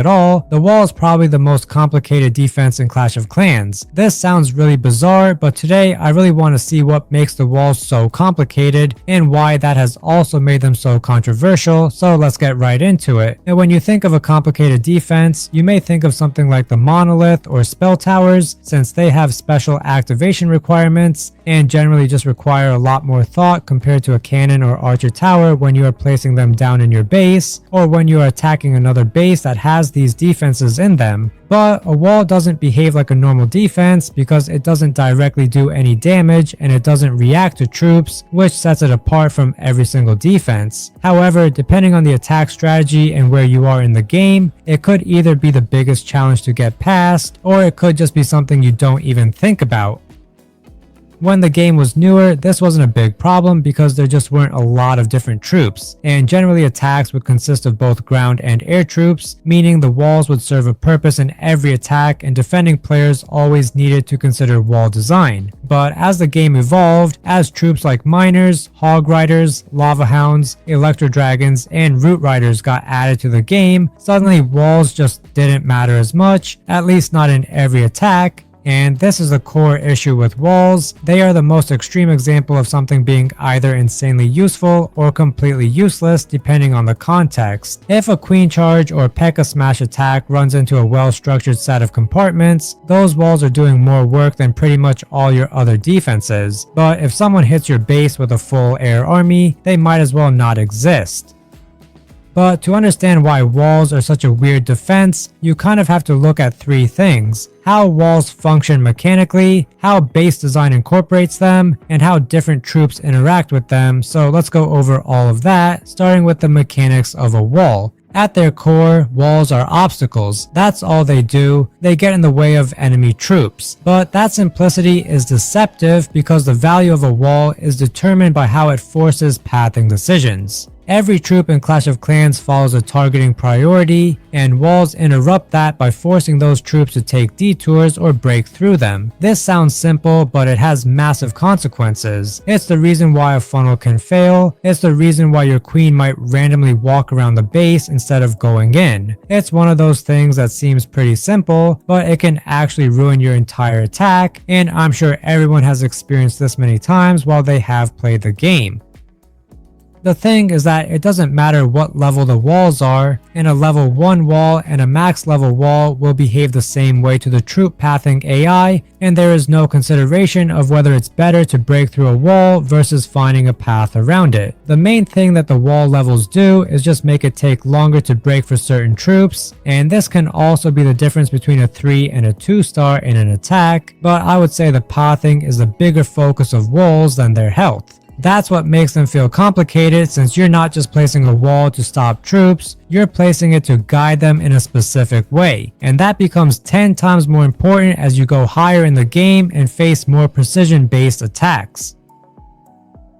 at all, the wall is probably the most complicated defense in Clash of Clans. This sounds really bizarre, but today I really want to see what makes the walls so complicated and why that has also made them so controversial, so let's get right into it. And when you think of a complicated defense, you may think of something like the Monolith or Spell Towers, since they have special activation requirements and generally just require a lot more thought compared to a cannon or archer tower when you are placing them down in your base, or when you are attacking another base that has these defenses in them. But a wall doesn't behave like a normal defense because it doesn't directly do any damage and it doesn't react to troops, which sets it apart from every single defense. However, depending on the attack strategy and where you are in the game, it could either be the biggest challenge to get past, or it could just be something you don't even think about. When the game was newer, this wasn't a big problem because there just weren't a lot of different troops, and generally attacks would consist of both ground and air troops, meaning the walls would serve a purpose in every attack and defending players always needed to consider wall design. But as the game evolved, as troops like miners, hog riders, lava hounds, electro dragons, and root riders got added to the game, suddenly walls just didn't matter as much, at least not in every attack. And this is the core issue with walls. They are the most extreme example of something being either insanely useful or completely useless depending on the context. If a queen charge or P.E.K.K.A smash attack runs into a well-structured set of compartments, those walls are doing more work than pretty much all your other defenses. But if someone hits your base with a full air army, they might as well not exist. But to understand why walls are such a weird defense, you kind of have to look at three things: how walls function mechanically, how base design incorporates them, and how different troops interact with them. So let's go over all of that, starting with the mechanics of a wall. At their core, walls are obstacles. That's all they do. They get in the way of enemy troops. But that simplicity is deceptive because the value of a wall is determined by how it forces pathing decisions. Every troop in Clash of Clans follows a targeting priority, and walls interrupt that by forcing those troops to take detours or break through them. This sounds simple, but it has massive consequences. It's the reason why a funnel can fail. It's the reason why your queen might randomly walk around the base instead of going in. It's one of those things that seems pretty simple, but it can actually ruin your entire attack, and I'm sure everyone has experienced this many times while they have played the game. The thing is that it doesn't matter what level the walls are, and a level 1 wall and a max level wall will behave the same way to the troop pathing AI, and there is no consideration of whether it's better to break through a wall versus finding a path around it. The main thing that the wall levels do is just make it take longer to break for certain troops, and this can also be the difference between a 3 and a 2 star in an attack, but I would say the pathing is the bigger focus of walls than their health. That's what makes them feel complicated, since you're not just placing a wall to stop troops, you're placing it to guide them in a specific way. And that becomes 10 times more important as you go higher in the game and face more precision-based attacks.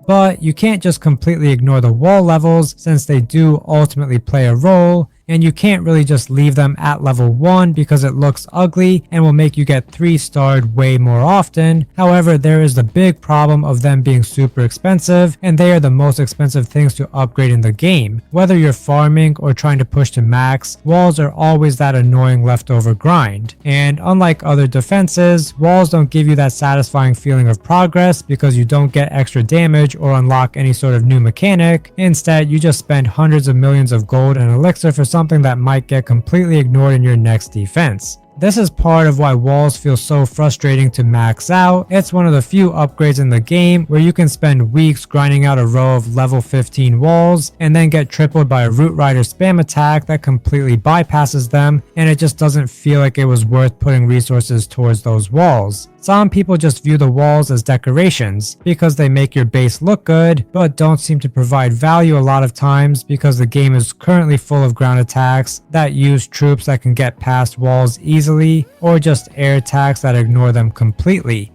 But you can't just completely ignore the wall levels, since they do ultimately play a role, and you can't really just leave them at level 1 because it looks ugly and will make you get 3-starred way more often. However, there is the big problem of them being super expensive, and they are the most expensive things to upgrade in the game. Whether you're farming or trying to push to max, walls are always that annoying leftover grind. And unlike other defenses, walls don't give you that satisfying feeling of progress because you don't get extra damage or unlock any sort of new mechanic. Instead, you just spend hundreds of millions of gold and elixir for something that might get completely ignored in your next defense. This is part of why walls feel so frustrating to max out. It's one of the few upgrades in the game where you can spend weeks grinding out a row of level 15 walls and then get tripled by a root rider spam attack that completely bypasses them, and it just doesn't feel like it was worth putting resources towards those walls. Some people just view the walls as decorations because they make your base look good, but don't seem to provide value a lot of times because the game is currently full of ground attacks that use troops that can get past walls easily, or just air attacks that ignore them completely.